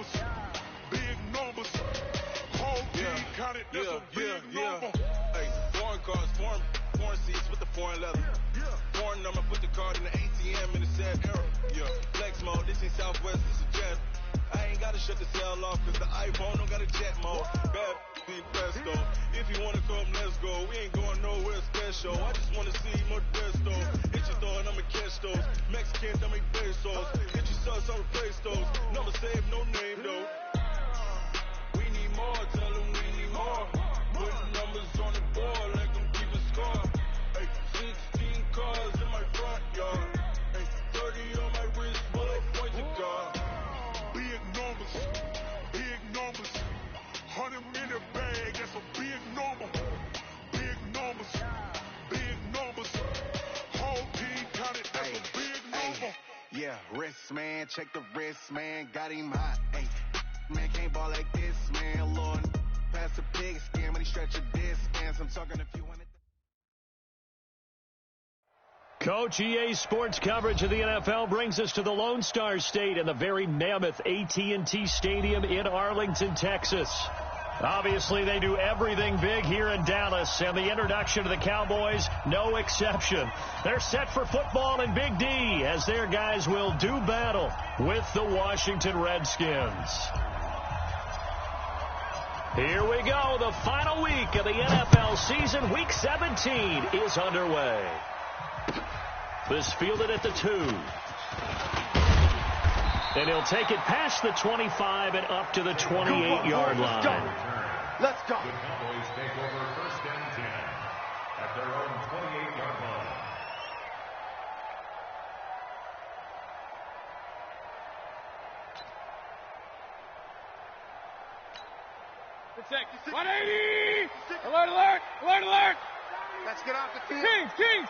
numbers. Big numbers. Whole team counted, that's a big number. Hey, foreign cars, foreign seats with the foreign leather. Foreign number, put the card in the ATM in the sad era. Flex mode, this ain't Southwest, this is jet. I ain't gotta shut the cell off, cause the iPhone don't got a jet mode. Bad be presto. If you wanna come, let's go. We ain't going nowhere special. I just wanna see Modesto. Hit your door and I'ma catch those. Mexicans, I make pesos. Hit your sus, I'll replace those. Never save, no name though. We need more, tell them we need more. Putting numbers on the board like I'm keeping score. Hey, 16 cars in my front yard. Hey, 30 on my wrist, bullet point to God. Big numbers. 100 minute bag, that's a big number. Big numbers. Whole team counted, that's a big number. Yeah, wrist man, check the wrist man, got him hot. Hey, man can't ball like this, man. Lord, pass the pig skin when he stretch a disc, man. So I'm talking a few hundred. Coach, EA Sports coverage of the NFL brings us to the Lone Star State in the very mammoth AT&T Stadium in Arlington, Texas. Obviously, they do everything big here in Dallas, and the introduction to the Cowboys, no exception. They're set for football in Big D as their guys will do battle with the Washington Redskins. Here we go. The final week of the NFL season, Week 17, is underway. This fielded at the 2. And he'll take it past the 25 and up to the 28-yard line. Let's go. The Cowboys take over 1st and 10 at their own 28-yard line. Protect. 180! Alert, alert! Alert, alert! Let's get off the field. King!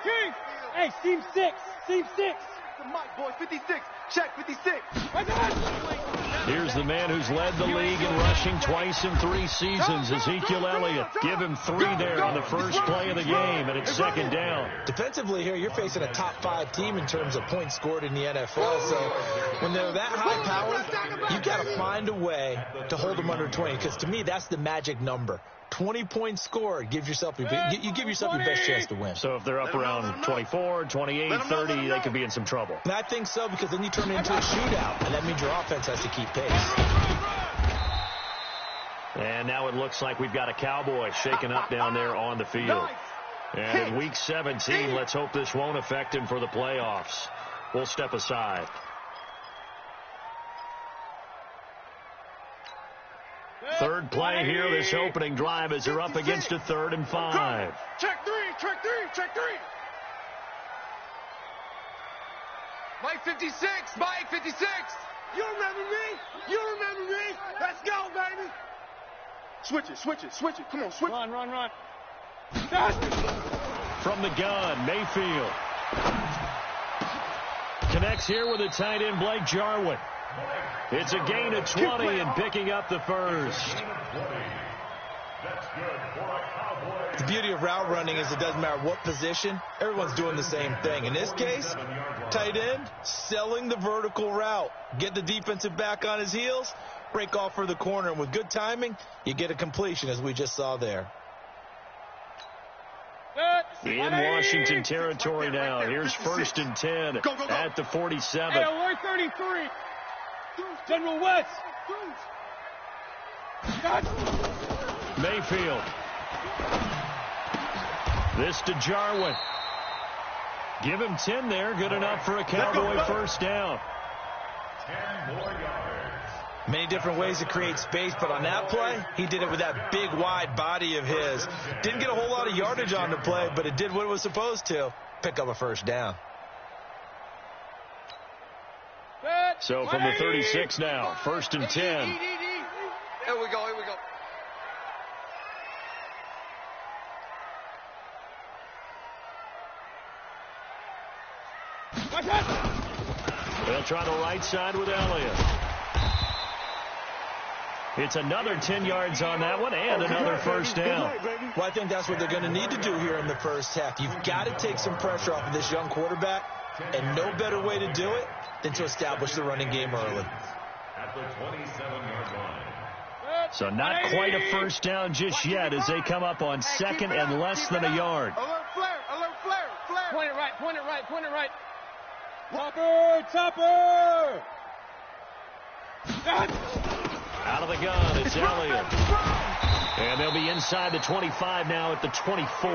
Hey, Team 6! Team 6! The Mike boy, 56. Check 56. Here's the man who's led the league in rushing twice in 3 seasons, Ezekiel Elliott. Give him 3 there on the first play of the game, and it's 2nd down. Defensively here, you're facing a top 5 team in terms of points scored in the NFL. So when they're that high powered, you've got to find a way to hold them under 20, because to me, that's the magic number. 20 points scored, you give yourself your best chance to win. So if they're up around 24, 28, 30, they could be in some trouble. And I think so, because then you turn it into a shootout, and that means your offense has to keep pace. And now it looks like we've got a Cowboy shaken up down there on the field. And in Week 17, let's hope this won't affect him for the playoffs. We'll step aside. Third play here, this opening drive, as they're up against a 3rd and 5. Check 3! Mike 56! Mike 56! You remember me? Let's go, baby! Switch it. Come on, switch. Run. From the gun, Mayfield. Connects here with the tight end, Blake Jarwin. It's a gain of 20 and picking up the first. The beauty of route running is it doesn't matter what position. Everyone's doing the same thing. In this case, tight end, selling the vertical route. Get the defensive back on his heels, break off for the corner. And with good timing, you get a completion, as we just saw there. In Washington territory now. Here's 1st and 10 at the 47. Hey, alert 33. General West. Mayfield. This to Jarwin. Give him 10 there. Good enough for a Cowboy first down. 10 more yards. Many different ways to create space, but on that play, he did it with that big, wide body of his. Didn't get a whole lot of yardage on the play, but it did what it was supposed to. Pick up a first down. So from the 36 now, 1st and 10. Here we go. They'll try the right side with Elliott. It's another 10 yards on that one and another first down. Well, I think that's what they're going to need to do here in the first half. You've got to take some pressure off of this young quarterback, and no better way to do it than to establish the running game early. at the 27-yard line. So not quite a first down just yet as they come up on second and less than a yard. Alert flare, alert flare, flare. Point it right, point it right, point it right. Topper! Out of the gun, it's Elliott. And they'll be inside the 25 now at the 24.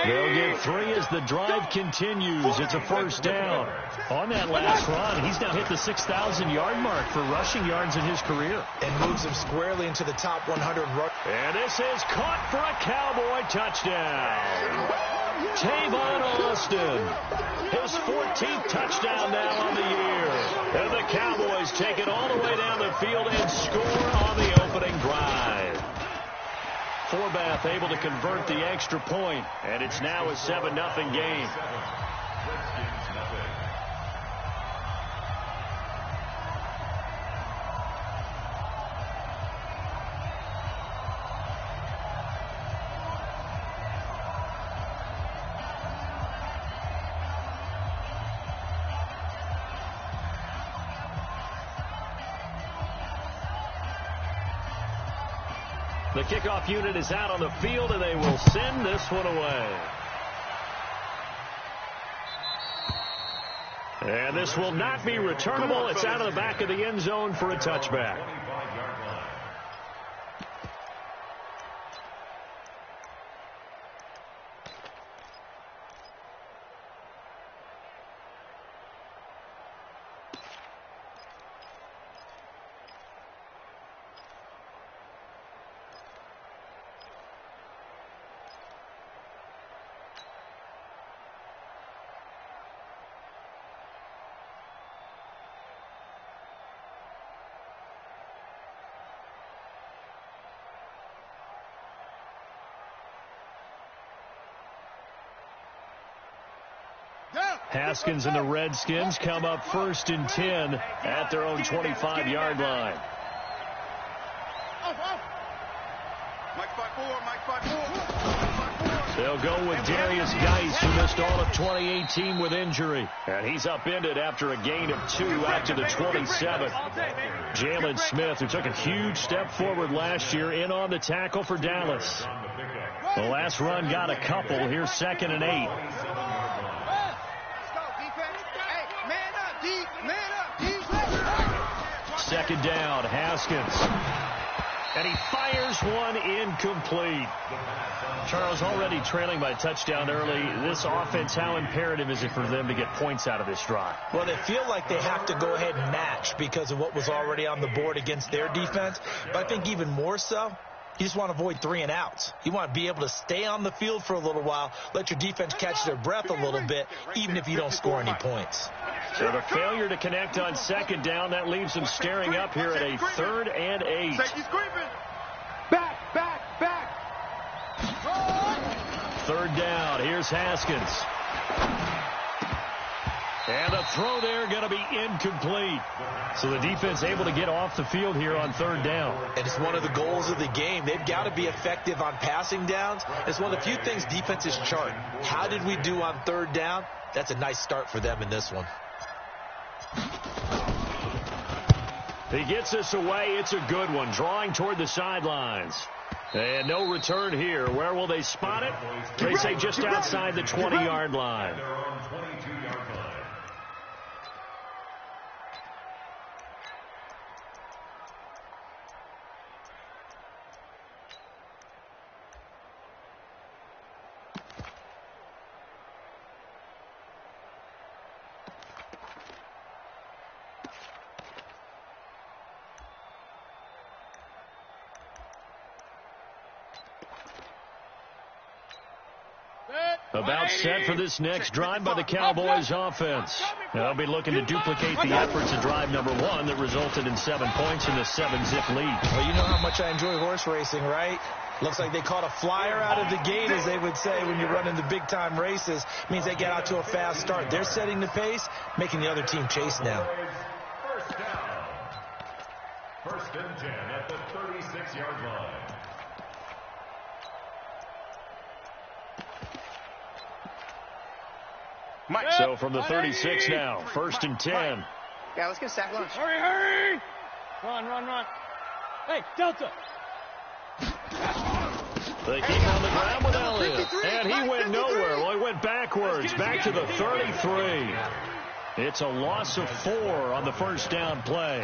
They'll get 3 as the drive continues. It's a first down. On that last run, he's now hit the 6,000-yard mark for rushing yards in his career. And moves him squarely into the top 100 rush. And this is caught for a Cowboy touchdown. Tavon Austin, his 14th touchdown now on the year. And the Cowboys take it all the way down the field and score on the opening drive. Forbath able to convert the extra point, and it's now a 7-0 game. The kickoff unit is out on the field, and they will send this one away. And this will not be returnable. It's out of the back of the end zone for a touchback. Haskins and the Redskins come up 1st and 10 at their own 25-yard line. Mike 5-4, Mike 5-4. They'll go with Darius Geis, who missed all of 2018 with injury. And he's upended after a gain of 2 out to the 27th. Jalen Smith, who took a huge step forward last year, in on the tackle for Dallas. The last run got a couple. Here's 2nd and 8. Second down, Haskins. And he fires one incomplete. Charles, already trailing by a touchdown early. This offense, how imperative is it for them to get points out of this drive? Well, they feel like they have to go ahead and match because of what was already on the board against their defense. But I think even more so, you just want to avoid 3 and outs. You want to be able to stay on the field for a little while, let your defense catch their breath a little bit, even if you don't score any points. So the failure to connect on second down, that leaves them staring up here at a 3rd and 8. Safety's creeping. Back. 3rd down, here's Haskins. And a throw there going to be incomplete. So the defense able to get off the field here on 3rd down. And it's one of the goals of the game. They've got to be effective on passing downs. It's one of the few things defenses chart. How did we do on 3rd down? That's a nice start for them in this one. He gets this away. It's a good one. Drawing toward the sidelines. And no return here. Where will they spot it? They say just outside the 20-yard line. About set for this next drive by the Cowboys offense. They'll be looking to duplicate the efforts of drive number 1 that resulted in 7 points in the 7-zip lead. Well, you know how much I enjoy horse racing, right? Looks like they caught a flyer out of the gate, as they would say when you're running the big-time races. Means they get out to a fast start. They're setting the pace, making the other team chase now. First down. 1st and 10 at the 36-yard line. So from the 36 now, 1st and 10. Yeah, let's get a sack lunch. Hurry! Run. Hey, Delta. They keep on the ground with Elliott. And he went nowhere. Well, he went backwards, back to the 33. It's a loss of 4 on the first down play.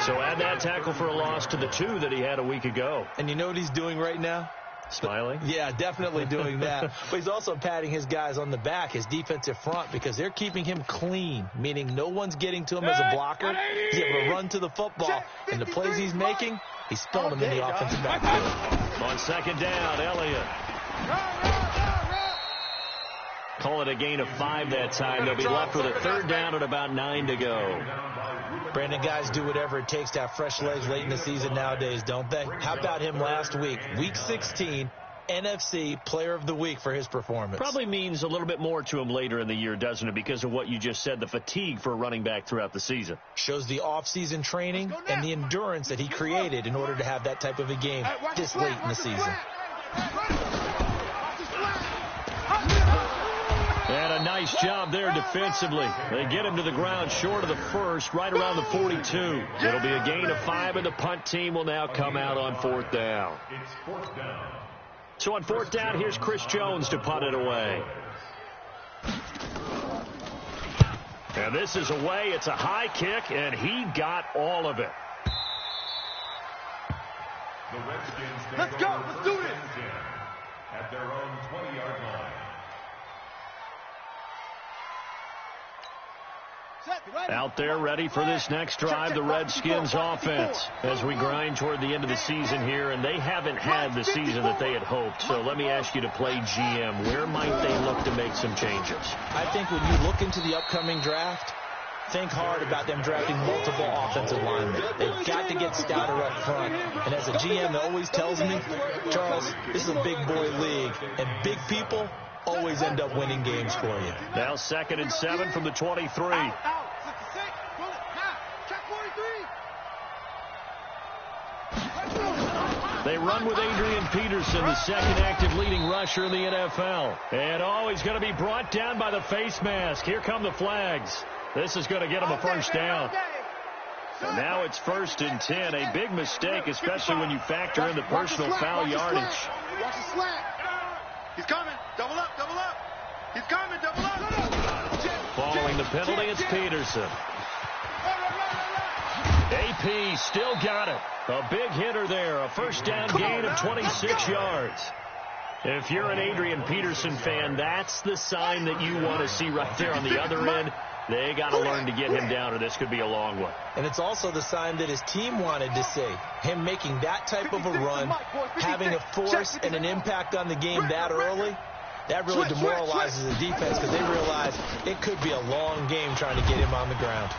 So add that tackle for a loss to the 2 that he had a week ago. And you know what he's doing right now? Smiling? Yeah, definitely doing that. But he's also patting his guys on the back, his defensive front, because they're keeping him clean, meaning no one's getting to him as a blocker. He's able to run to the football, and the plays he's making, he's spelling them in the offensive backfield. On second down, Elliott. Call it a gain of 5 that time. They'll be left with a third down and about 9 to go. Brandon, guys do whatever it takes to have fresh legs late in the season nowadays, don't they? How about him last week? Week 16, NFC Player of the Week for his performance. Probably means a little bit more to him later in the year, doesn't it, because of what you just said, the fatigue for a running back throughout the season. Shows the off-season training and the endurance that he created in order to have that type of a game this late in the season. And a nice job there defensively. They get him to the ground short of the first, right around the 42. It'll be a gain of 5, and the punt team will now come out on 4th down. It's 4th down. So on 4th down, here's Chris Jones to punt it away. And this is away. It's a high kick, and he got all of it. The Redskins take Let's go. over Let's do first this. and 10 at their own 20-yard line. Out there ready for this next drive, the Redskins offense, as we grind toward the end of the season here, and they haven't had the season that they had hoped. So let me ask you to play GM. Where might they look to make some changes? I think when you look into the upcoming draft, think hard about them drafting multiple offensive linemen. They've got to get stouter up front. And as a GM that always tells me, Charles, this is a big boy league, and big people always end up winning games for you. Now 2nd and 7 from the 23. They run with Adrian Peterson, the second active leading rusher in the NFL. And he's going to be brought down by the face mask. Here come the flags. This is going to get him a first down. And now it's 1st and 10. A big mistake, especially when you factor in the personal foul yardage. Watch the slant. He's coming. Double up. He's coming. Double up. Following the penalty, it's Peterson. AP still got it. A big hitter there. A first down gain of 26 yards. If you're an Adrian Peterson fan, that's the sign that you want to see right there on the other end. They got to learn to get him down, or this could be a long one. And it's also the sign that his team wanted to see. Him making that type of a run, having a force and an impact on the game that early, that really demoralizes the defense because they realize it could be a long game trying to get him on the ground.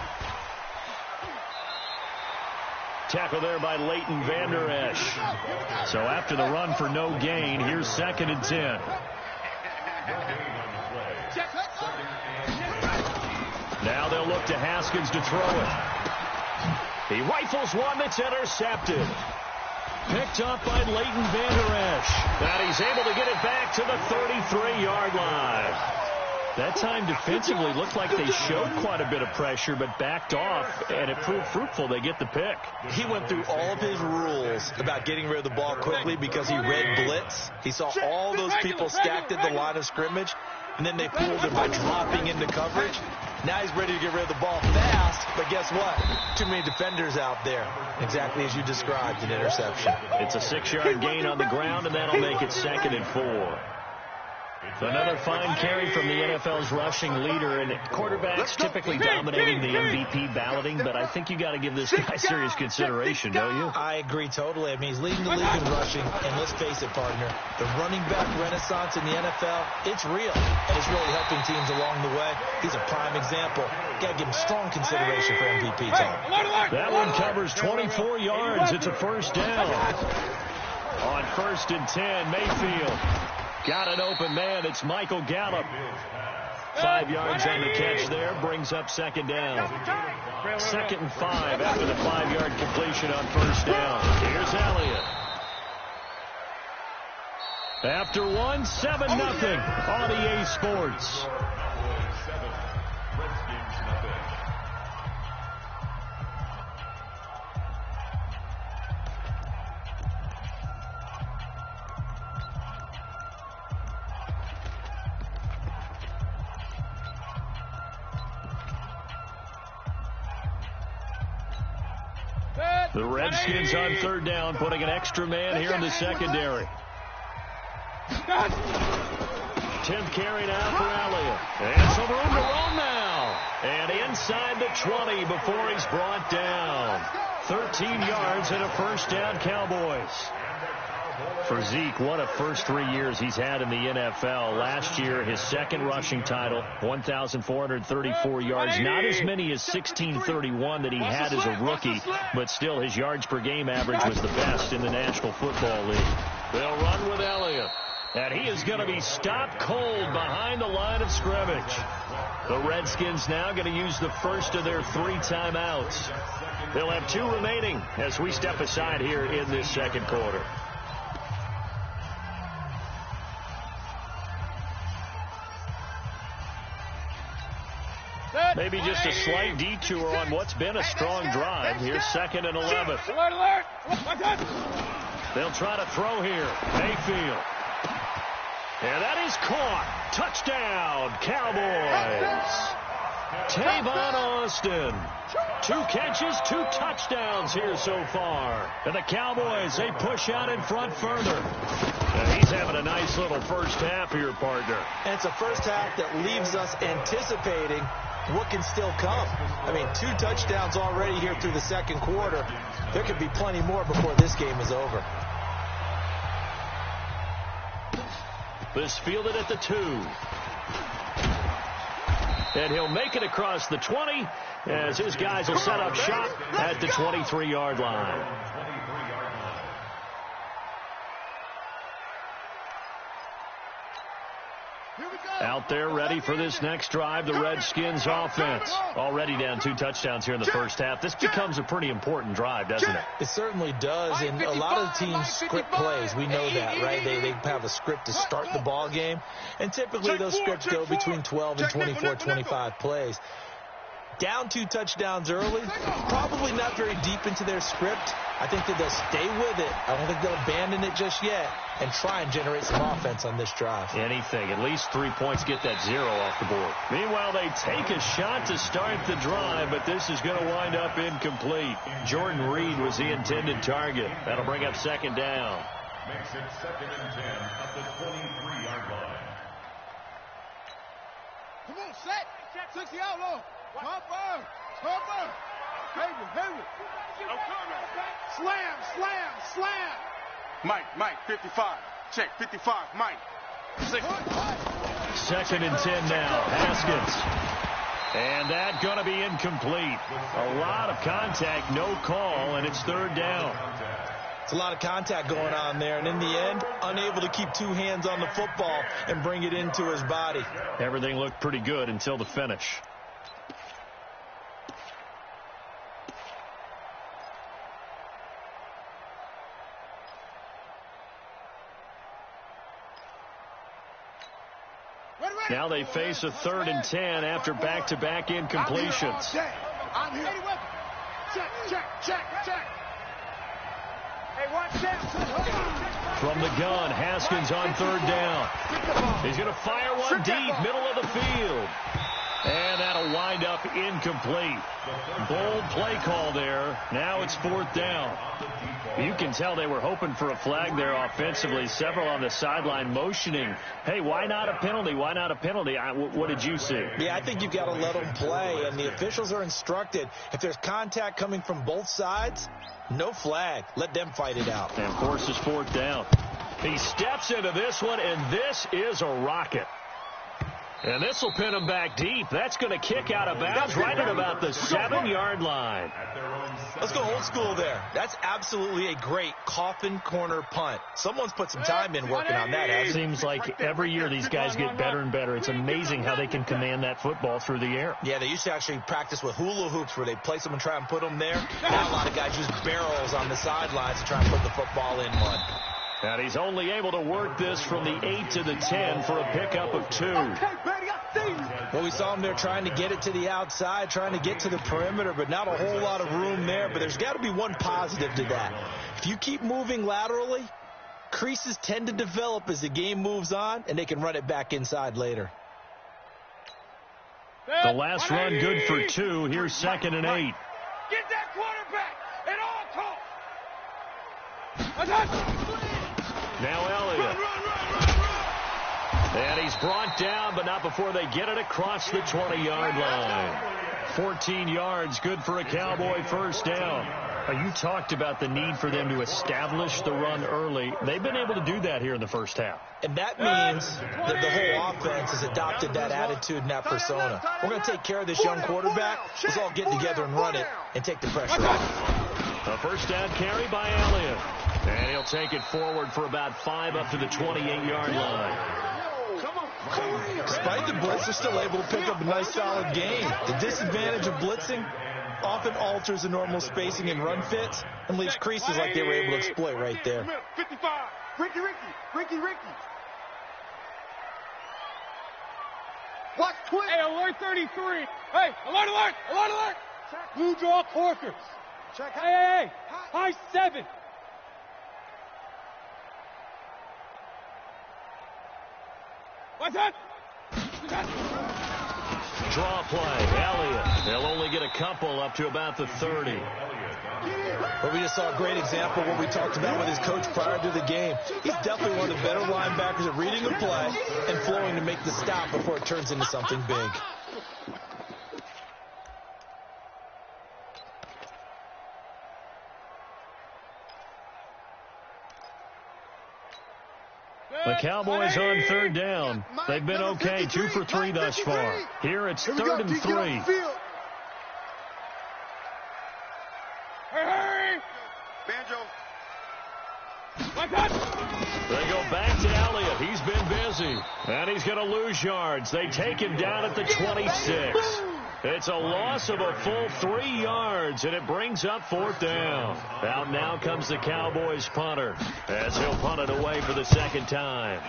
Tackle there by Leighton Vander Esch. So after the run for no gain, here's 2nd and 10. Now they'll look to Haskins to throw it. He rifles one that's intercepted. Picked up by Leighton Vander Esch. And he's able to get it back to the 33-yard line. That time defensively looked like they showed quite a bit of pressure, but backed off, and it proved fruitful. They get the pick. He went through all of his rules about getting rid of the ball quickly because he read blitz. He saw all those people stacked at the line of scrimmage, and then they fooled him by dropping into coverage. Now he's ready to get rid of the ball fast, but guess what? Too many defenders out there. Exactly as you described, an interception. It's a 6-yard gain on the ground, and that'll make it 2nd and 4. Another fine carry from the NFL's rushing leader, and quarterbacks typically dominating the MVP balloting, but I think you got to give this guy serious consideration, don't you? I agree totally. I mean, he's leading the league in rushing, and let's face it, partner, the running back renaissance in the NFL, it's real, and it's really helping teams along the way. He's a prime example. Got to give him strong consideration for MVP talk. That one covers 24 yards. It's a first down. On 1st and 10, Mayfield. Got an open man. It's Michael Gallup. 5 yards on the catch there. Brings up 2nd down. 2nd and 5 after the 5-yard completion on 1st down. Here's Elliott. After 1, 7-0 on EA Sports. The Redskins on third down, putting an extra man here in the secondary. 10th carry now for Elliott. And some room to roam now. And inside the 20 before he's brought down. 13 yards and a first down, Cowboys. For Zeke, what a first 3 years he's had in the NFL. Last year, his second rushing title, 1,434 yards. Not as many as 1,631 that he had as a rookie, but still his yards per game average was the best in the National Football League. They'll run with Elliott. And he is going to be stopped cold behind the line of scrimmage. The Redskins now going to use the first of their 3 timeouts. They'll have 2 remaining as we step aside here in this second quarter. Maybe just a slight detour on what's been a strong drive. Here's 2nd and 11. Alert! They'll try to throw here. Mayfield. And that is caught. Touchdown, Cowboys. Tavon Austin. 2 catches, 2 touchdowns here so far. And the Cowboys, they push out in front further. And he's having a nice little first half here, partner. And it's a first half that leaves us anticipating what can still come. I mean, 2 touchdowns already here through the second quarter. There could be plenty more before this game is over. This fielded at the 2. And he'll make it across the 20 as his guys will set up shop at the 23-yard line. Out there ready for this next drive, the Redskins offense. Already down 2 touchdowns here in the first half. This becomes a pretty important drive, doesn't it? It certainly does, and a lot of the teams script plays. We know that, right? They have a script to start the ball game, and typically those scripts go between 12 and 24, 25 plays. Down 2 touchdowns early, probably not very deep into their script. I think that they'll stay with it. I don't think they'll abandon it just yet and try and generate some offense on this drive. Anything. At least 3 points, get that 0 off the board. Meanwhile, they take a shot to start the drive, but this is going to wind up incomplete. Jordan Reed was the intended target. That'll bring up 2nd down. Makes it 2nd and 10 at the 23-yard line. Come on, set. 60 out low. Come on. Heavy. Slam. Mike, 55. Check, 55, Mike. 2nd and 10 now. Haskins. And that going to be incomplete. A lot of contact, no call, and it's 3rd down. It's a lot of contact going on there, and in the end, unable to keep 2 hands on the football and bring it into his body. Everything looked pretty good until the finish. Now they face a 3rd and 10 after back-to-back incompletions. I'm here. Check. Hey, watch that. From the gun, Haskins on 3rd down. He's going to fire one deep, middle of the field. And that'll wind up incomplete. Bold play call there. Now it's 4th down. You can tell they were hoping for a flag there offensively. Several on the sideline motioning, hey, why not a penalty? Why not a penalty? What did you see? Yeah, I think you've got to let them play, and the officials are instructed. If there's contact coming from both sides, no flag. Let them fight it out. And forces 4th down. He steps into this one, and this is a rocket. And this will pin him back deep. That's going to kick out of bounds right at about the 7-yard line. Let's go old school there. That's absolutely a great coffin corner punt. Someone's put some time in working on that. It seems like every year these guys get better and better. It's amazing how they can command that football through the air. Yeah, they used to actually practice with hula hoops where they place them and try and put them there. Now a lot of guys use barrels on the sidelines to try and put the football in one. And he's only able to work this from the 8 to the 10 for a pickup of 2. Well, we saw him there trying to get it to the outside, trying to get to the perimeter, but not a whole lot of room there. But there's got to be one positive to that. If you keep moving laterally, creases tend to develop as the game moves on, and they can run it back inside later. The last run good for 2. Here's 2nd and 8. Get that quarterback at all costs. Now Elliott. And he's brought down, but not before they get it across the 20-yard line. 14 yards, good for a Cowboy first down. You talked about the need for them to establish the run early. They've been able to do that here in the first half. And that means that the whole offense has adopted that attitude and that persona. We're going to take care of this young quarterback. Let's all get together and run it and take the pressure off. A first down carry by Elliott. And he'll take it forward for about 5 up to the 28-yard line. Despite the blitz, they're still able to pick up a nice solid gain. The disadvantage of blitzing often alters the normal spacing and run fits and leaves creases like they were able to exploit right there. 55. Ricky. Watch twist. Hey, alert 33. Hey, alert. Blue draw Corkers. Check. Hey. High 7. What's that? Draw play, Elliott. They'll only get a couple up to about the 30. But we just saw a great example of what we talked about with his coach prior to the game. He's definitely one of the better linebackers at reading the play and flowing to make the stop before it turns into something big. The Cowboys on third down. They've been okay, 2 for 3 thus far. Here it's 3rd and 3. Hey! Banjo. They go back to Elliott. He's been busy. And he's going to lose yards. They take him down at the 26. It's a loss of a full 3 yards, and it brings up 4th down. Out now comes the Cowboys punter, as he'll punt it away for the second time.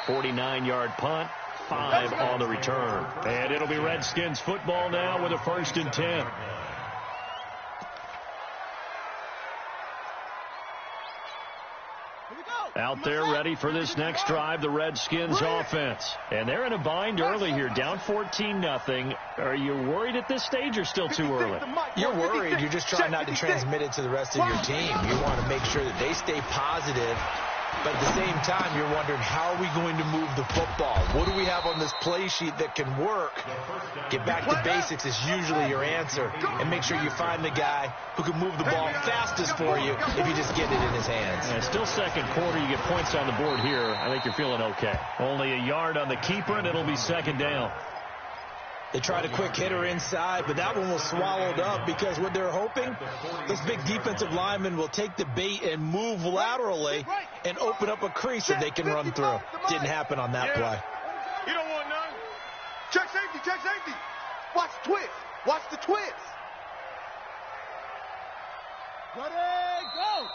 $49-yard punt, 5 on the return. And it'll be Redskins football now with a 1st and 10. Out there ready for this next drive, the Redskins offense. And they're in a bind early here, down 14-0. Are you worried at this stage or still too early? You're worried. You're just trying not to transmit it to the rest of your team. You want to make sure that they stay positive. But at the same time, you're wondering, how are we going to move the football? What do we have on this play sheet that can work? Get back to basics is usually your answer. And make sure you find the guy who can move the ball fastest for you if you just get it in his hands. And still second quarter, you get points on the board here. I think you're feeling okay. Only a yard on the keeper, and it'll be 2nd down. They tried a quick hitter inside, but that one was swallowed up because what they're hoping, this big defensive lineman will take the bait and move laterally and open up a crease that they can run through. Didn't happen on that play. You don't want none. Check safety. Watch twist. Watch the twist. Ready, go.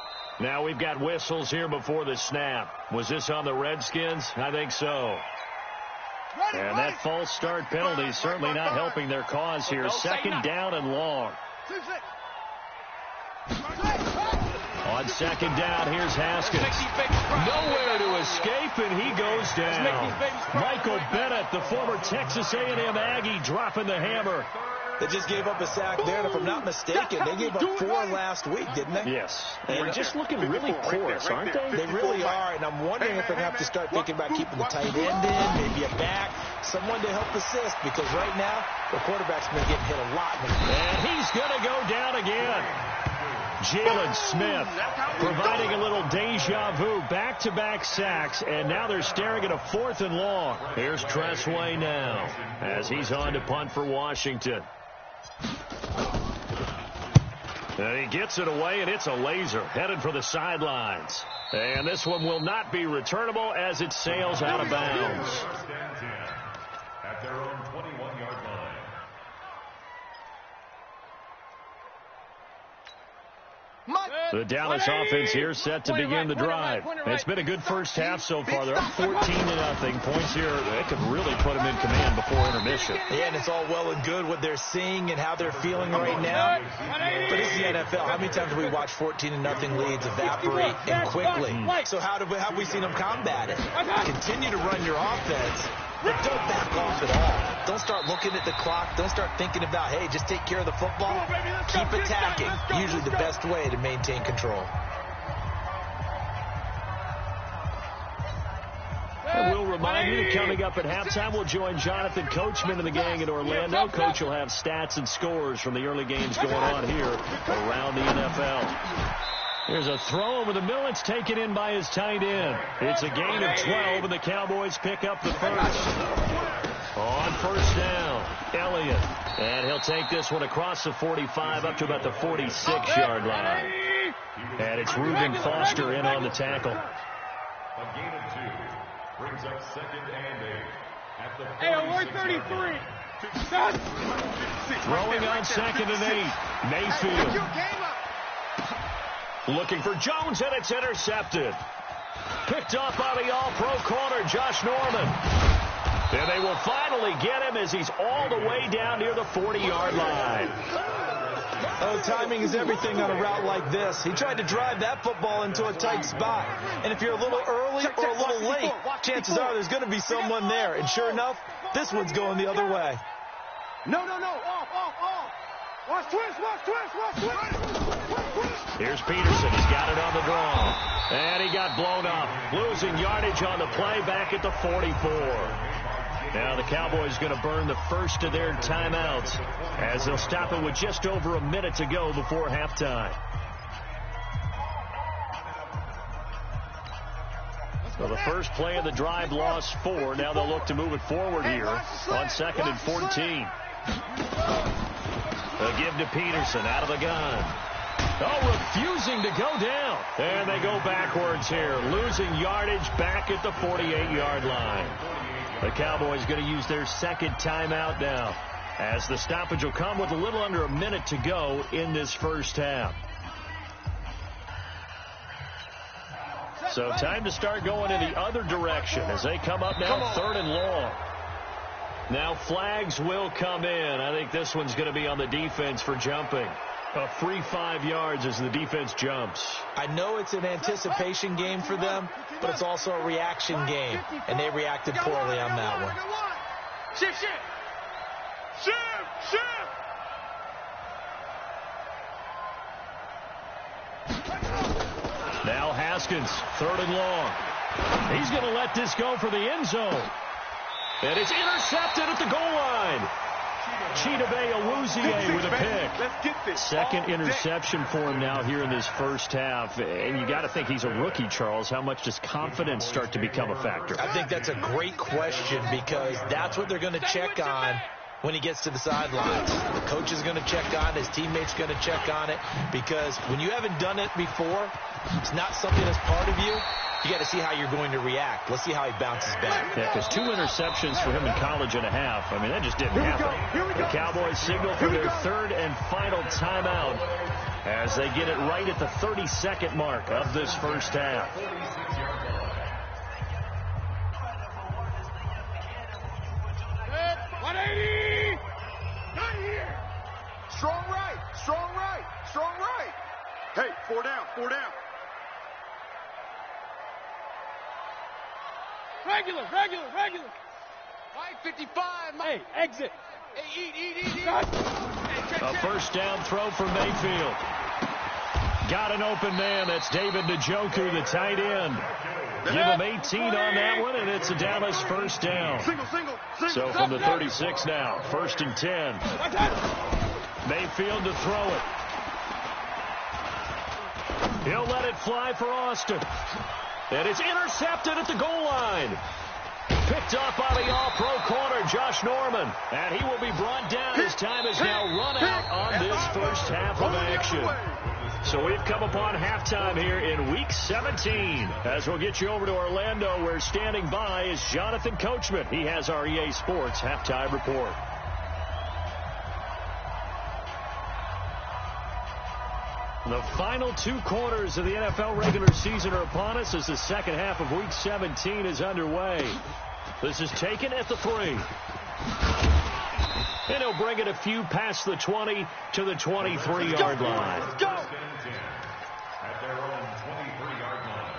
Now we've got whistles here before the snap. Was this on the Redskins? I think so. And that false start penalty is certainly not helping their cause here. 2nd down and long. On 2nd down, here's Haskins. Nowhere to escape, and he goes down. Michael Bennett, the former Texas A&M Aggie, dropping the hammer. They just gave up a sack there, and if I'm not mistaken, they gave up 4 last week, didn't they? Yes. They're just looking really porous, aren't they? They really are, and I'm wondering if they're going to have to start thinking about keeping the tight end in, maybe a back, someone to help assist, because right now, the quarterback's been getting hit a lot. And he's going to go down again. Jalen Smith providing a little deja vu, back-to-back sacks, and now they're staring at a 4th and long. Here's Tressway now as he's on to punt for Washington. And he gets it away, and it's a laser headed for the sidelines. And this one will not be returnable as it sails out of bounds. At their own 21-yard line. The Dallas offense here set to begin the drive. It's been a good first half so far. They're up 14-0. Points here that could really put them in command before intermission. Yeah, and it's all well and good what they're seeing and how they're feeling right now. But it's the NFL. How many times have we watched 14-0 leads evaporate and quickly? So how have we seen them combat it? Continue to run your offense, but don't back off at all. Don't start looking at the clock. Don't start thinking about, hey, just take care of the football. Keep attacking. Usually the best way to maintain control. And we'll remind you that coming up at halftime, we'll join Jonathan Coachman and the gang in Orlando. Coach will have stats and scores from the early games going on here around the NFL. Here's a throw over the middle. It's taken in by his tight end. It's a gain of 12, and the Cowboys pick up the first. On first down, Elliott. And he'll take this one across the 45 up to about the 46-yard line. And it's Reuben Foster in on the tackle. A gain of 2 brings up 2nd and 8 at the 133. Throwing on 2nd and 8. Mayfield. Looking for Jones, and it's intercepted. Picked up by the all-pro corner, Josh Norman. And they will finally get him as he's all the way down near the 40-yard line. Oh, timing is everything on a route like this. He tried to drive that football into a tight spot. And if you're a little early or a little late, chances are there's going to be someone there. And sure enough, this one's going the other way. No. Off. Watch twist. Here's Peterson. He's got it on the draw. And he got blown up. Losing yardage on the play back at the 44. Now the Cowboys going to burn the first of their timeouts as they'll stop it with just over a minute to go before halftime. So the first play of the drive lost 4. Now they'll look to move it forward here on 2nd and 14. They'll give to Peterson out of the gun. Oh, refusing to go down. And they go backwards here, losing yardage back at the 48-yard line. The Cowboys going to use their second timeout now, as the stoppage will come with a little under a minute to go in this first half. So time to start going in the other direction as they come up now 3rd and long. Now flags will come in. I think this one's going to be on the defense for jumping. A free 5 yards as the defense jumps. I know it's an anticipation game for them, but it's also a reaction game, and they reacted poorly on that one. Shift. Now Haskins, 3rd and long. He's going to let this go for the end zone. And it's intercepted at the goal line. Chidobe Awuzie with a pick. Let's get this. Second interception for him now here in this first half. And you got to think he's a rookie, Charles. How much does confidence start to become a factor? I think that's a great question, because that's what they're going to check on when he gets to the sidelines. The coach is going to check on it. His teammate's going to check on it, because when you haven't done it before, it's not something that's part of you. You got to see how you're going to react. Let's see how he bounces back. Yeah, because 2 interceptions for him in college and a half. I mean, that just didn't happen. The Cowboys signal for their 3rd and final timeout as they get it right at the 32nd mark of this first half. 180. Not here. Strong right. Hey, 4 down. Regular. Mike 55. Hey, exit. Hey, eat. A first down throw for Mayfield. Got an open man. That's David Njoku, the tight end. Give him 18 on that one, and it's a Dallas first down. Single. So from the 36 now, 1st and 10. Mayfield to throw it. He'll let it fly for Austin. And it's intercepted at the goal line. Picked up by the all-pro corner, Josh Norman. And he will be brought down as time is now run out on this first half of action. So we've come upon halftime here in Week 17. As we'll get you over to Orlando, where standing by is Jonathan Coachman. He has our EA Sports halftime report. The final 2 quarters of the NFL regular season are upon us as the second half of Week 17 is underway. This is taken at the 3. And he'll bring it a few past the 20 to the 23-yard line. Let's go. At their own 23-yard line.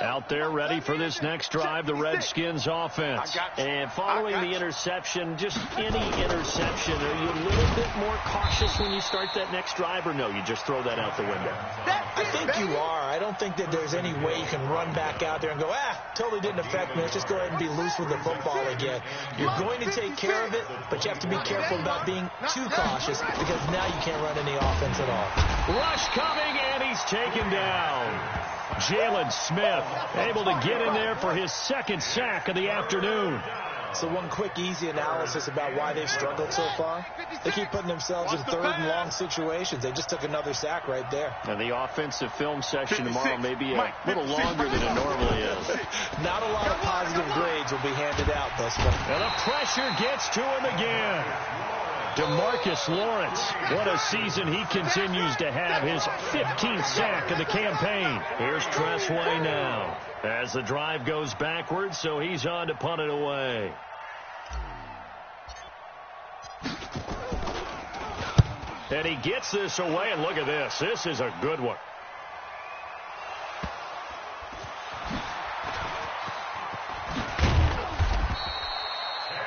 Out there ready for this next drive, the Redskins offense. And following the interception, just any interception, are you a little bit more cautious when you start that next drive, or no, you just throw that out the window? I think you are. I don't think that there's any way you can run back out there and go, totally didn't affect me. Let's just go ahead and be loose with the football again. You're going to take care of it, but you have to be careful about being too cautious because now you can't run any offense at all. Rush coming, and he's taken down. Jalen Smith able to get in there for his second sack of the afternoon. So one quick, easy analysis about why they've struggled so far. They keep putting themselves in third and long situations. They just took another sack right there. And the offensive film session tomorrow may be a little longer than it normally is. Not a lot of positive grades will be handed out thus far. And the pressure gets to him again. DeMarcus Lawrence, what a season he continues to have, his 15th sack of the campaign. Here's Tressway now as the drive goes backwards, so he's on to punt it away. And he gets this away, and look at this. This is a good one.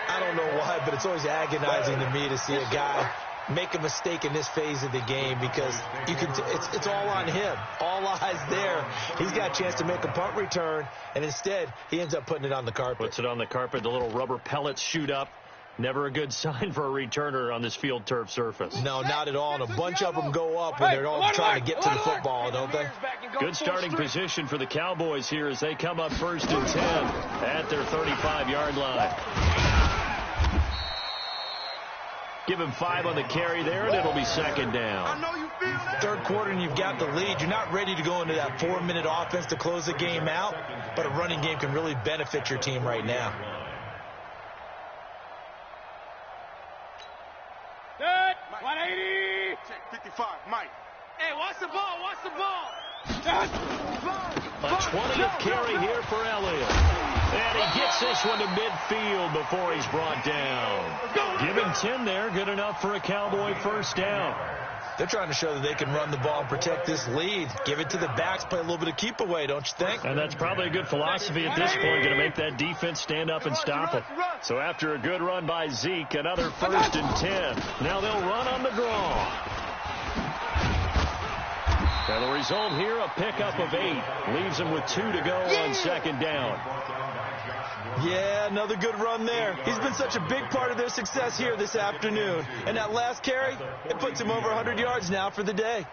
I don't know why, but it's always agonizing to me to see a guy make a mistake in this phase of the game because you can. It's all on him. All eyes there. He's got a chance to make a punt return, and instead he ends up putting it on the carpet. Puts it on the carpet. The little rubber pellets shoot up. Never a good sign for a returner on this field turf surface. No, not at all. And a bunch of them go up when they're all trying to get to the football, don't they? Good starting position for the Cowboys here as they come up 1st and 10 at their 35-yard line. Give him 5 on the carry there, and it'll be 2nd down. Third quarter, and you've got the lead. You're not ready to go into that 4-minute offense to close the game out, but a running game can really benefit your team right now. Good. 180. Check 55, Mike. Hey, watch the ball. Watch the ball. A 20th carry here for Elliott. And he gets this one to midfield before he's brought down. Give him 10 there. Good enough for a Cowboy 1st down. They're trying to show that they can run the ball and protect this lead. Give it to the backs, play a little bit of keep away, don't you think? And that's probably a good philosophy at this point, going to make that defense stand up and stop it. So after a good run by Zeke, another 1st and 10. Now they'll run on the draw. And the result here, a pickup of 8. Leaves them with 2 to go on 2nd down. Yeah, another good run there. He's been such a big part of their success here this afternoon. And that last carry, it puts him over 100 yards now for the day.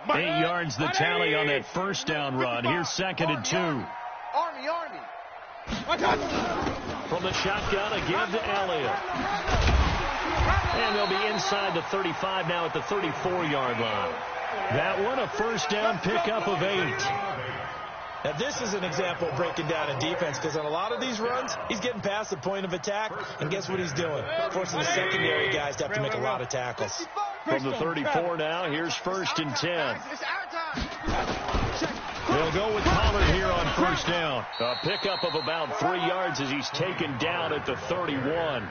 8 yards the tally on that 1st down run. Here's 2nd and 2. Army. From the shotgun again to Elliott. And they'll be inside the 35 now at the 34-yard line. That one, a 1st down pickup of 8. Now, this is an example of breaking down a defense because on a lot of these runs, he's getting past the point of attack, and guess what he's doing? Forcing the secondary guys to have to make a lot of tackles. From the 34 now, here's 1st and 10. They'll go with Pollard here on 1st down. A pickup of about 3 yards as he's taken down at the 31.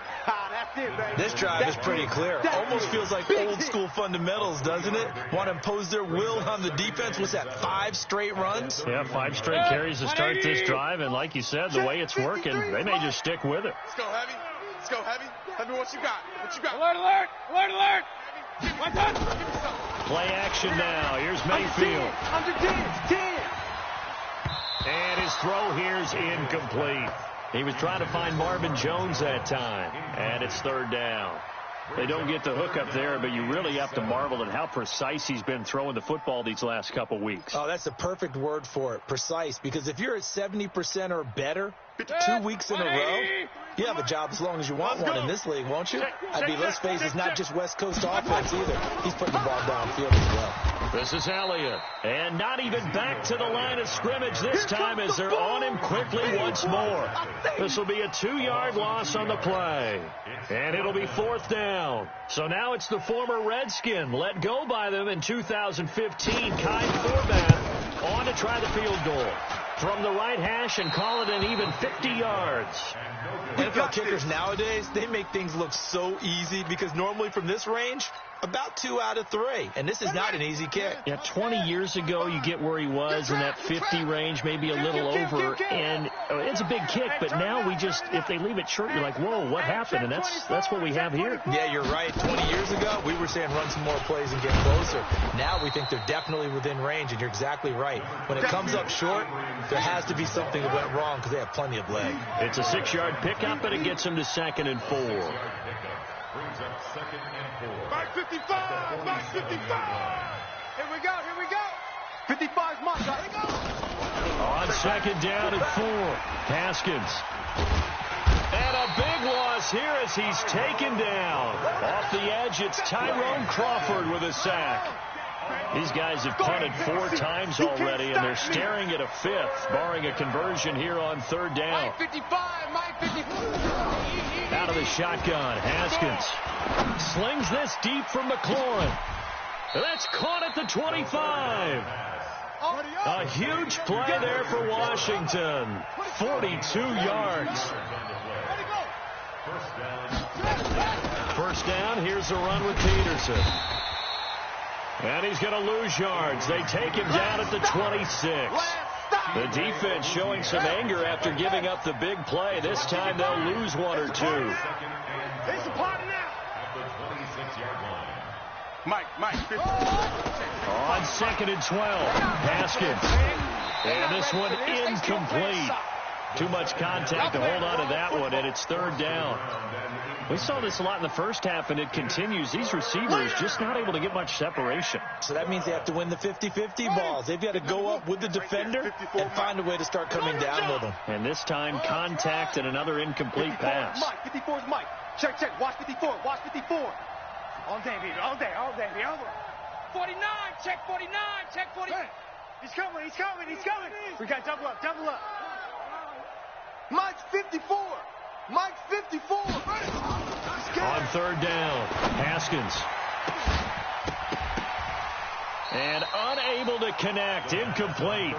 This drive is pretty clear. Almost feels like old school fundamentals, doesn't it? Want to impose their will on the defense. What's that, 5 straight runs? Yeah, 5 straight carries to start this drive. And like you said, the way it's working, they may just stick with it. Let's go, Heavy. Let's go, Heavy. Tell me what you got. What you got? Alert. One touch. Play action now. Here's Mayfield. Under 10. And his throw here's incomplete. He was trying to find Marvin Jones that time. And it's 3rd down. They don't get the hook up there, but you really have to marvel at how precise he's been throwing the football these last couple weeks. Oh, that's the perfect word for it, precise. Because if you're at 70% or better 2 weeks in a row, you have a job as long as you want one in this league, won't you? I mean, let's face it, it's not just West Coast offense either. He's putting the ball downfield as well. This is Elliott. And not even back to the line of scrimmage this time as they're on him quickly once more. This will be a 2-yard loss on the play. And it'll be 4th down. So now it's the former Redskin let go by them in 2015. Kai Forbath on to try the field goal from the right hash and call it an even 50 yards. NFL kickers nowadays, they make things look so easy because normally from this range, About 2 out of 3, and this is not an easy kick. Yeah, 20 years ago, you get where he was in that 50 range, maybe a little over, and it's a big kick, but now we just, if they leave it short, you're like, whoa, what happened? And that's what we have here. Yeah, you're right. 20 years ago, we were saying run some more plays and get closer. Now we think they're definitely within range, and you're exactly right. When it comes up short, there has to be something that went wrong because they have plenty of leg. It's a 6-yard pickup, and it gets him to 2nd and 4. Brings up 2nd and 4. Back 55! Back 55! Here we go, here we go! 55's mine, got it, go! On 2nd down at 4, Haskins. And a big loss here as he's taken down. Off the edge, it's Tyrone Crawford with a sack. These guys have punted 4 times already, and they're staring at a 5th, barring a conversion here on 3rd down. Mike 55, Mike 55. Out of the shotgun, Haskins slings this deep from McLaurin. That's caught at the 25. A huge play there for Washington. 42 yards. First down, here's a run with Peterson. And he's going to lose yards. They take him down at the 26. The defense showing some anger after giving up the big play. This time they'll lose 1 or 2. It's a party now. Mike, 50. On 2nd and 12, Haskins. And this one incomplete. Too much contact to hold on to that one, and it's 3rd down. We saw this a lot in the first half, and it continues. These receivers just not able to get much separation. So that means they have to win the 50-50 balls. They've got to go up with the defender and find a way to start coming down with them. And this time, contact and another incomplete pass. Mike, 54 is Mike. Check, watch 54, watch 54. All day, baby, all day. 49, check 49, check 49. He's coming. We got double up. Mike's 54. Mike's 54. On 3rd down, Haskins. And unable to connect, incomplete.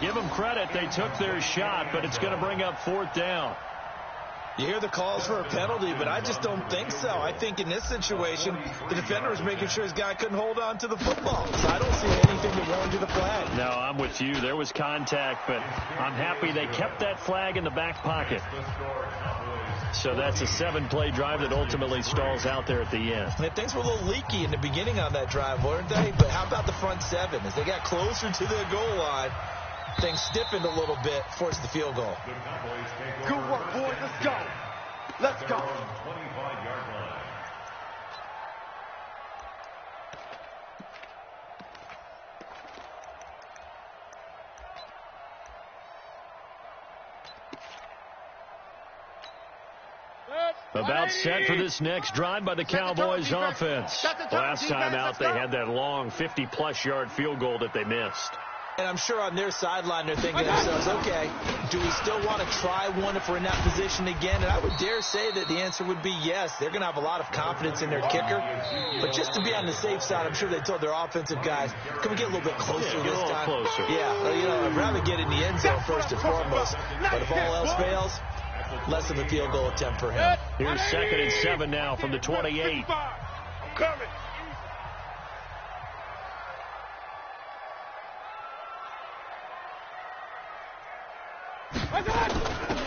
Give them credit, they took their shot, but it's going to bring up 4th down. You hear the calls for a penalty, but I just don't think so. I think in this situation, the defender was making sure his guy couldn't hold on to the football. So I don't see anything that warranted the flag. No, I'm with you. There was contact, but I'm happy they kept that flag in the back pocket. So that's a 7-play drive that ultimately stalls out there at the end. And things were a little leaky in the beginning on that drive, weren't they? But how about the front 7? As they got closer to their goal line, things stiffened a little bit, forced the field goal. Good work, boys. Let's go. About set for this next drive by the Cowboys offense. Last time out, they had that long 50-plus yard field goal that they missed. And I'm sure on their sideline they're thinking to themselves, okay, do we still want to try one if we're in that position again? And I would dare say that the answer would be yes. They're going to have a lot of confidence in their kicker. But just to be on the safe side, I'm sure they told their offensive guys, can we get a little bit closer this time? Closer. Yeah, I'd rather get in the end zone first and foremost. But if all else fails, less of a field goal attempt for him. Here's 2nd and 7 now from the 28. I'm coming.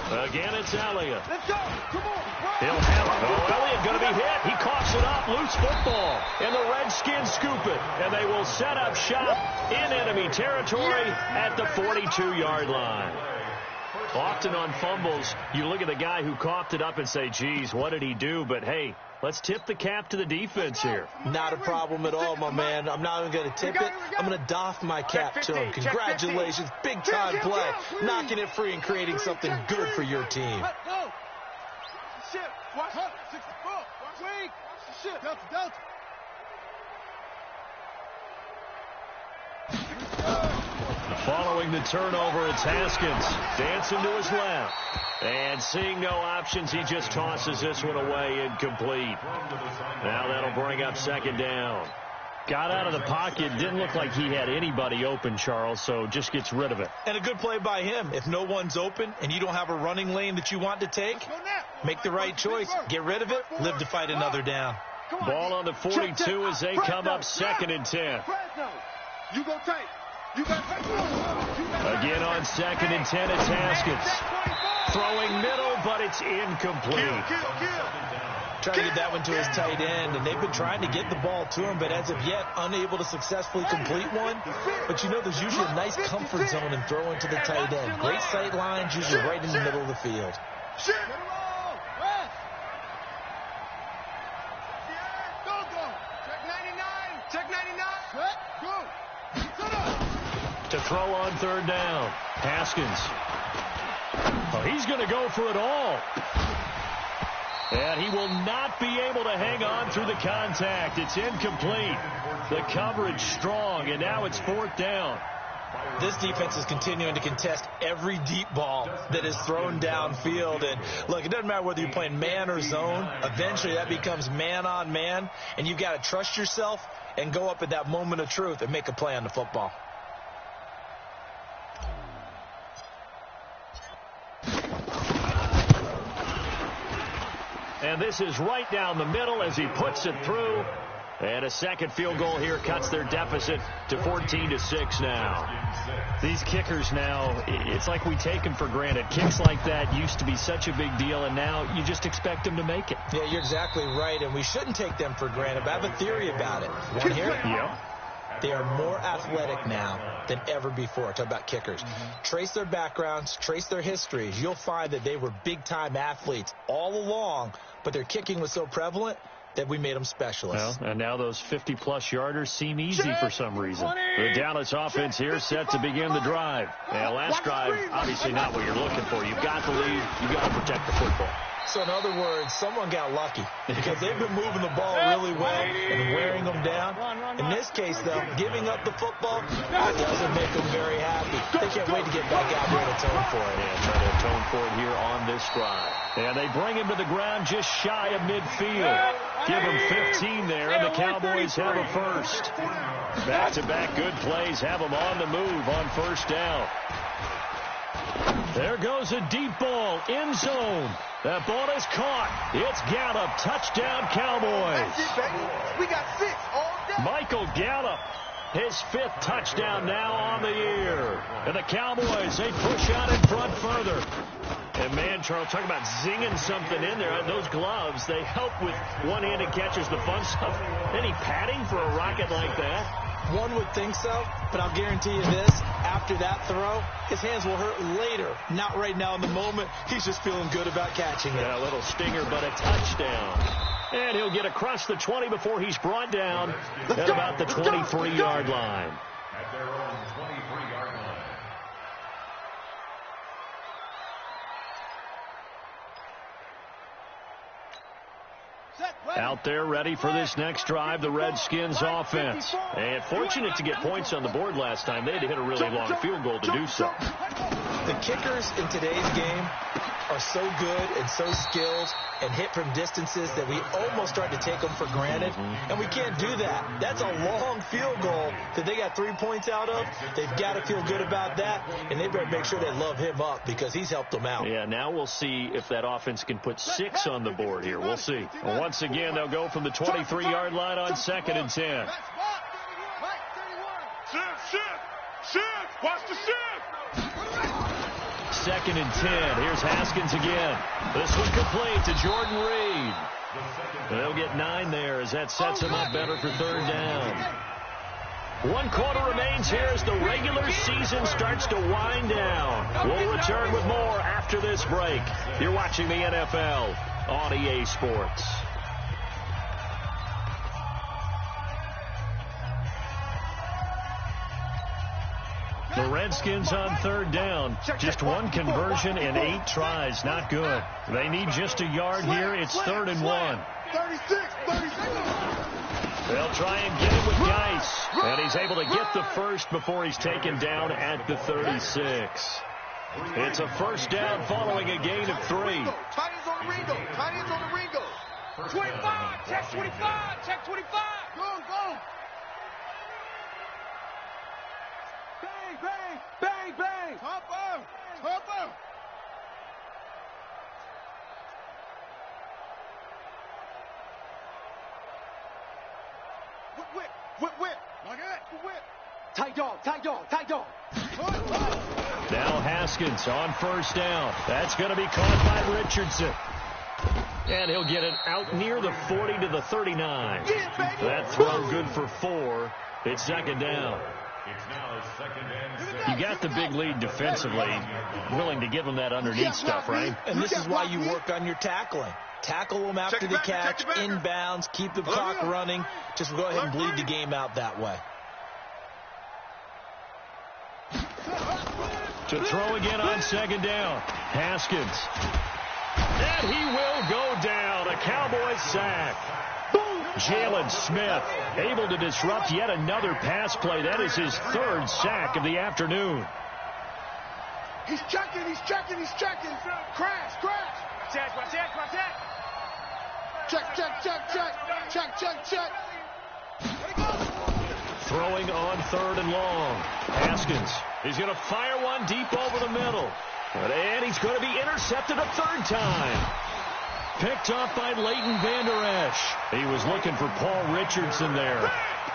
Again, it's Elliott. Let's go. Come on. He'll have it. Oh, Elliott going to be hit. He coughs it up. Loose football. And the Redskins scoop it. And they will set up shop in enemy territory at the 42-yard line. Often on fumbles, you look at the guy who coughed it up and say, geez, what did he do? But, hey, let's tip the cap to the defense here. Not a problem at all, my man. I'm not even going to tip it. I'm going to doff my cap to him. Congratulations. Big-time play. Knocking it free and creating something good for your team. Shit. Watch 64. Watch weak. Watch the shit. Delta. Following the turnover, it's Haskins. Dancing to his left. And seeing no options, he just tosses this one away, incomplete. Now that'll bring up 2nd down. Got out of the pocket. Didn't look like he had anybody open, Charles, so just gets rid of it. And a good play by him. If no one's open and you don't have a running lane that you want to take, make the right choice. Get rid of it. Live to fight another down. Ball on the 42 as they come up 2nd and 10. You go tight. You got Again on 2nd and 10, it's Haskins. Throwing middle, but it's incomplete. Trying to get that one to his tight end, and they've been trying to get the ball to him, but as of yet, unable to successfully complete one. But you know, there's usually a nice comfort zone in throwing to the tight end. Great sight lines, usually right in the middle of the field. Check 99. To throw on 3rd down. Haskins. Oh, he's going to go for it all. And he will not be able to hang on through the contact. It's incomplete. The coverage strong, and now it's 4th down. This defense is continuing to contest every deep ball that is thrown downfield. And look, it doesn't matter whether you're playing man or zone. Eventually that becomes man on man, and you've got to trust yourself and go up at that moment of truth and make a play on the football. And this is right down the middle as he puts it through. And a second field goal here cuts their deficit to 14-6 now. These kickers now, it's like we take them for granted. Kicks like that used to be such a big deal, and now you just expect them to make it. Yeah, you're exactly right, and we shouldn't take them for granted. But I have a theory about it. Want to hear it? Yeah. They are more athletic now than ever before. Talk about kickers. Trace their backgrounds, trace their histories. You'll find that they were big-time athletes all along, but their kicking was so prevalent that we made them specialists. Well, and now those 50-plus yarders seem easy for some reason. The Dallas offense here set to begin the drive. And last drive, obviously not what you're looking for. You've got the lead. You've got to protect the football. So in other words, someone got lucky because they've been moving the ball really well and wearing them down. In this case, though, giving up the football doesn't make them very happy. They can't wait to get back out there and atone for it. And try to atone for it here on this drive. And they bring him to the ground just shy of midfield. Give him 15 there, and the Cowboys have a first. Back-to-back good plays have them on the move on 1st down. There goes a deep ball, end zone. That ball is caught. It's Gallup, touchdown Cowboys. We got 6 all day. Michael Gallup, his 5th touchdown now on the year. And the Cowboys, they push out in front further. And man, Charles, talk about zinging something in there. Those gloves, they help with one-handed catches, the fun stuff. Any padding for a rocket like that? One would think so, but I'll guarantee you this. After that throw, his hands will hurt later. Not right now in the moment. He's just feeling good about catching it. Yeah, a little stinger, but a touchdown. And he'll get across the 20 before he's brought down at about the 23-yard line. At their own 23-yard line. Out there ready for this next drive, the Redskins offense. And fortunate to get points on the board last time. They had to hit a really long field goal to do so. The kickers in today's game are so good and so skilled and hit from distances that we almost start to take them for granted. And we can't do that. That's a long field goal that they got 3 points out of. They've got to feel good about that, and they better make sure they love him up because he's helped them out. Yeah, now we'll see if that offense can put 6 on the board here. We'll see. Once again, they'll go from the 23-yard line on 2nd and 10. Shift! Watch the shift! 2nd and 10. Here's Haskins again. This one complete to Jordan Reed. They'll get 9 there as that sets him up better for 3rd down. 1 quarter remains here as the regular season starts to wind down. We'll return with more after this break. You're watching the NFL on EA Sports. The Redskins on 3rd down. Just 1 conversion and 8 tries. Not good. They need just a yard here. It's 3rd and 1. 36. They'll try and get it with Geis. And he's able to get the first before he's taken down at the 36. It's a 1st down following a gain of 3. Tiny's on the Ringo. 25. Check 25. Check 25. Go. Bang. Hopper. whip. Whip. Like that. Whip. Tight dog, tight dog, tight dog. Now Haskins on first down. That's going to be caught by Richardson. And he'll get it out near the 40 to the 39. That throw good for 4. It's second down. You got the big lead defensively, willing to give them that underneath stuff, right? And this is why you work on your tackling. Tackle them after the catch, inbounds, keep the clock running. Just go ahead and bleed the game out that way. To throw again on second down. Haskins. And he will go down. A Cowboys sack. Jalen Smith able to disrupt yet another pass play. That is his 3rd sack of the afternoon. He's checking. Crash. Watch that. Check. Throwing on 3rd and long. Haskins is going to fire one deep over the middle. And he's going to be intercepted a 3rd time. Picked off by Leighton Vander Esch. He was looking for Paul Richardson there.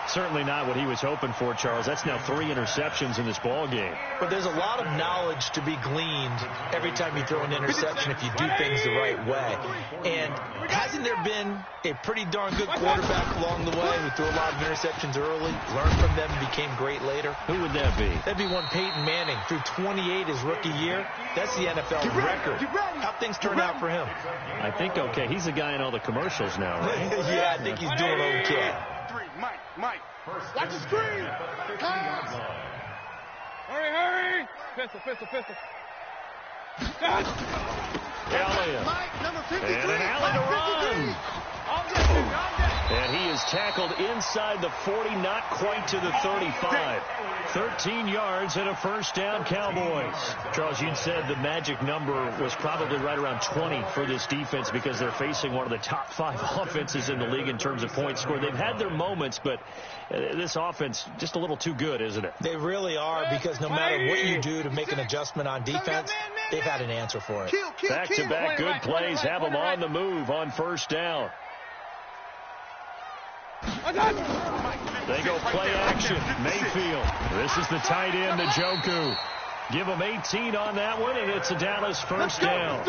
Certainly not what he was hoping for, Charles. That's now 3 interceptions in this ball game. But there's a lot of knowledge to be gleaned every time you throw an interception if you do things the right way. And hasn't there been a pretty darn good quarterback along the way who threw a lot of interceptions early, learned from them, and became great later? Who would that be? That'd be one Peyton Manning. Threw 28 his rookie year. That's the NFL record. How'd things turn out for him? I think okay. He's the guy in all the commercials now, right? Yeah, I think he's doing okay. 3, Mike. Watch the screen. Pass. Hurry. Pistol. Elliott. Mike, number 53. And an alley to run. All day. And he is tackled inside the 40, not quite to the 35. 13 yards and a first down, Cowboys. Charles, you said the magic number was probably right around 20 for this defense because they're facing one of the top 5 offenses in the league in terms of points scored. They've had their moments, but this offense just a little too good, isn't it? They really are, because no matter what you do to make an adjustment on defense, they've had an answer for it. Back-to-back good plays have them on the move on first down. They go play action. Mayfield. This is the tight end, Njoku. Give him 18 on that one, and it's a Dallas first down.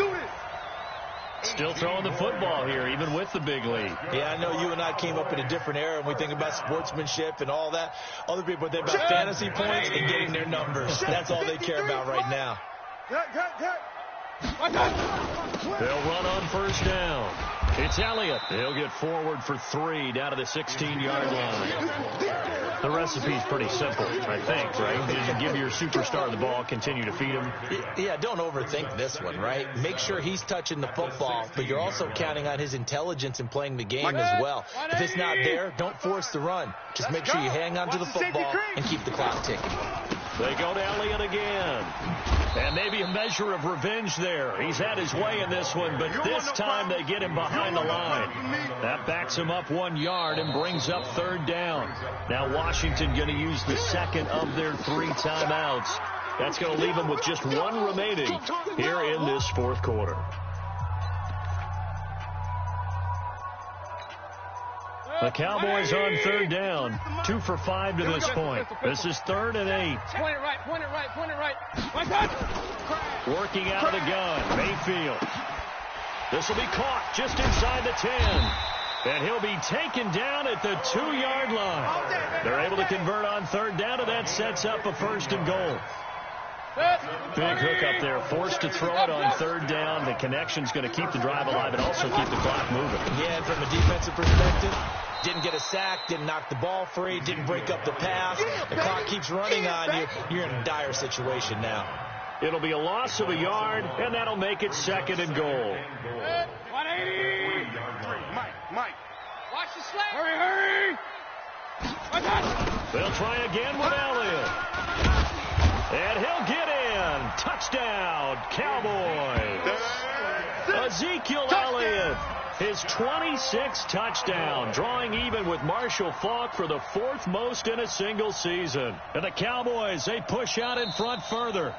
Still throwing the football here, even with the big lead. Yeah, I know you and I came up in a different era, and we think about sportsmanship and all that. Other people think about fantasy points and getting their numbers. That's all they care about right now. They'll run on first down. It's Elliott. He'll get forward for 3 down to the 16-yard line. The recipe's pretty simple, I think, right? You give your superstar the ball, continue to feed him. Yeah, don't overthink this one, right? Make sure he's touching the football, but you're also counting on his intelligence in playing the game as well. If it's not there, don't force the run. Just make sure you hang on to the football and keep the clock ticking. They go to Elliott again. And maybe a measure of revenge there. He's had his way in this one, but this time they get him behind the line. That backs him up 1 yard and brings up 3rd down. Now Washington going to use the second of their 3 timeouts. That's going to leave them with just 1 remaining here in this 4th quarter. The Cowboys on 3rd down, 2 for 5 to this point. This is 3rd and 8. Point it right. Working out of the gun, Mayfield. This will be caught just inside the 10. And he'll be taken down at the 2-yard line. They're able to convert on 3rd down, and that sets up a 1st and goal. Big hook up there, forced to throw it on 3rd down. The connection's going to keep the drive alive and also keep the clock moving. Yeah, from a defensive perspective, didn't get a sack, didn't knock the ball free, didn't break up the pass. The clock keeps running on you. You're in a dire situation now. It'll be a loss of a yard, and that'll make it 2nd and goal. 180. Mike. Watch the slap. Hurry. They'll try again with Elliott. And he'll get in. Touchdown, Cowboys. Ezekiel Elliott, his 26th touchdown, drawing even with Marshall Faulk for the 4th most in a single season. And the Cowboys, they push out in front further.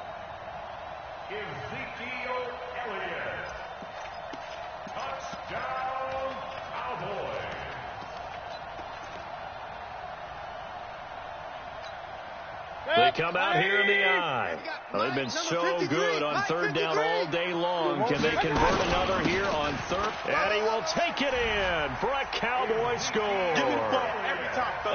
Ezekiel Elliott. Touchdown, Cowboys. They come out here in the eye. Well, they've been so good on third down all day long. Can they convert another here on third? And he will take it in for a Cowboy score.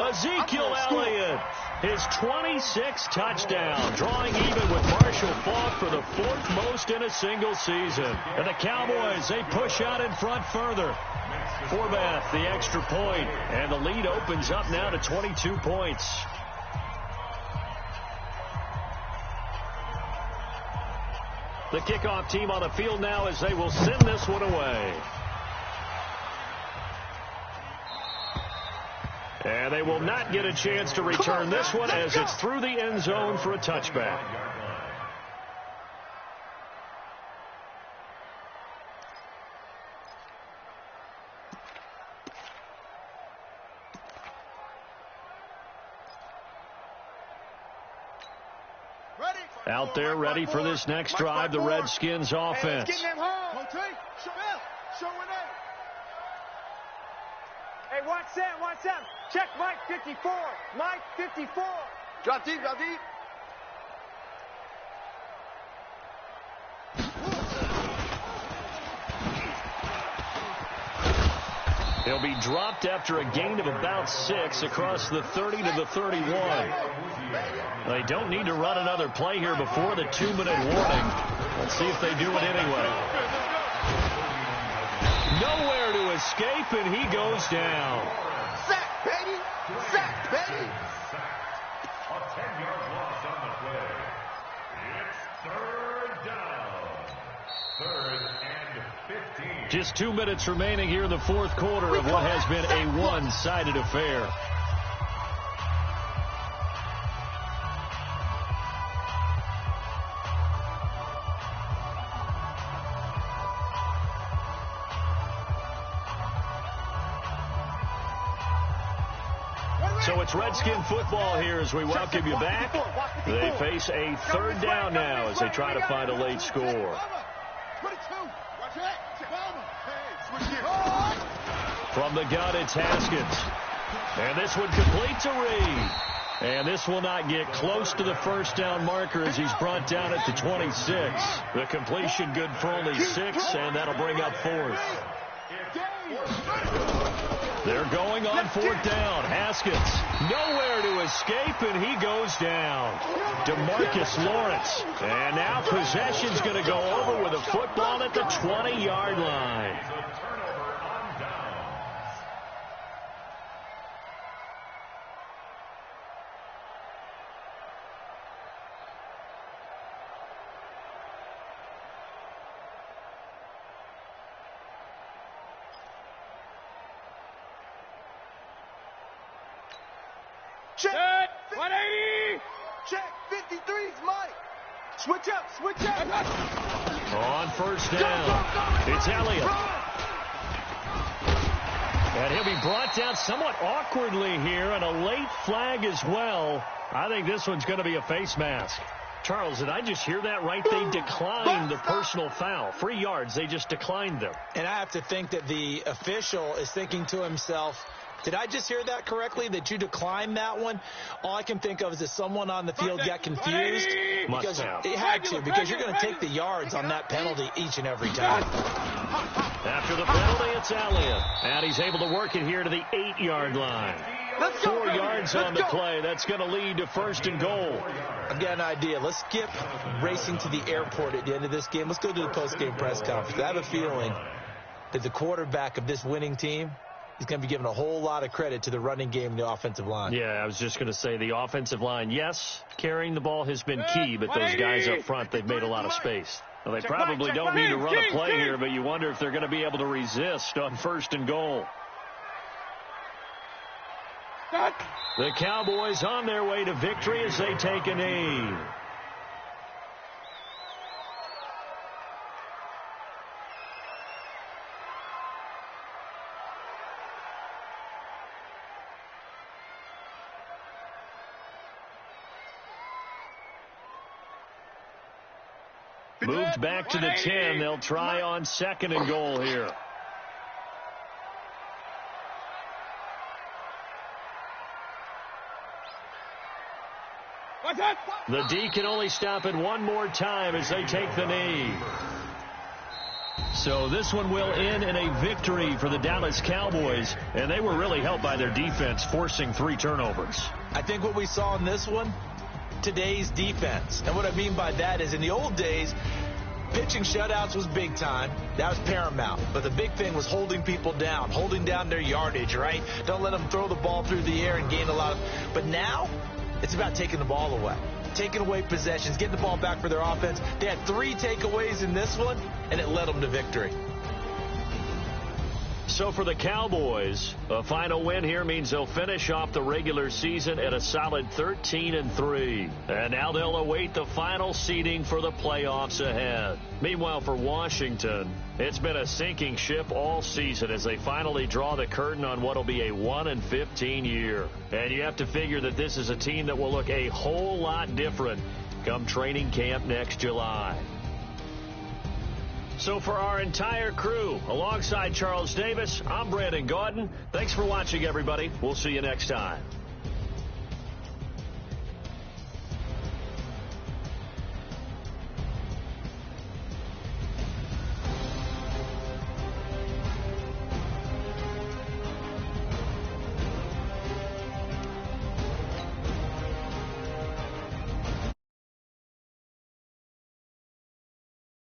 Ezekiel Elliott, his 26th touchdown, drawing even with Marshall Faulk for the 4th most in a single season. And the Cowboys, they push out in front further. Forbath, the extra point, and the lead opens up now to 22 points. The kickoff team on the field now as they will send this one away. And they will not get a chance to return this one as it's through the end zone for a touchback. Out there ready for this next drive, the Redskins offense. Hey, watch that. Check Mike 54. Mike 54. Drop deep. He'll be dropped after a gain of about 6 across the 30 to the 31. They don't need to run another play here before the 2-minute warning. Let's see if they do it anyway. Nowhere to escape, and he goes down. Sack, baby. Sack, baby. A 10-yard loss on the play. It's third down. Third and 15. Just 2 minutes remaining here in the fourth quarter of what has been a one-sided affair. So it's Redskin football here as we welcome you back. They face a third down now as they try to find a late score. From the gun, it's Haskins. And this one complete to Reed. And this will not get close to the first down marker as he's brought down at the 26. The completion good for only 6, and that'll bring up 4th. They're going on 4th down. Haskins nowhere to escape, and he goes down. DeMarcus Lawrence. And now possession's going to go over with a football at the 20-yard line. Check 180. Check 53's Mike. Switch up. On first down, it's Elliott. And he'll be brought down somewhat awkwardly here, and a late flag as well. I think this one's going to be a face mask. Charles, did I just hear that right? They declined the personal foul. 3 yards, they just declined them. And I have to think that the official is thinking to himself, did I just hear that correctly, that you declined that one? All I can think of is that someone on the field got confused. Because it had to, because you're going to take the yards on that penalty each and every time. After the penalty, it's Elliott. And he's able to work it here to the 8-yard line. 4 yards on the play. That's going to lead to 1st and goal. I've got an idea. Let's skip racing to the airport at the end of this game. Let's go to the post-game press conference. I have a feeling that the quarterback of this winning team is going to be given a whole lot of credit to the running game and the offensive line. Yeah, I was just going to say the offensive line, yes, carrying the ball has been key, but those guys up front, they've made a lot of space. Well, they probably don't need to run a play here, but you wonder if they're going to be able to resist on 1st and goal. The Cowboys on their way to victory as they take a knee. Moved back to the 10. They'll try on 2nd and goal here. The D can only stop it one more time as they take the knee. So this one will end in a victory for the Dallas Cowboys, and they were really helped by their defense forcing 3 turnovers. I think what we saw in this one, today's defense. And what I mean by that is in the old days, pitching shutouts was big time. That was paramount. But the big thing was holding people down, holding down their yardage, right? Don't let them throw the ball through the air and gain a lot of... But now, it's about taking the ball away. Taking away possessions, getting the ball back for their offense. They had 3 takeaways in this one, and it led them to victory. So for the Cowboys, a final win here means they'll finish off the regular season at a solid 13-3. And now they'll await the final seeding for the playoffs ahead. Meanwhile, for Washington, it's been a sinking ship all season as they finally draw the curtain on what will be a 1-15 year. And you have to figure that this is a team that will look a whole lot different come training camp next July. So for our entire crew, alongside Charles Davis, I'm Brandon Gaudin. Thanks for watching, everybody. We'll see you next time.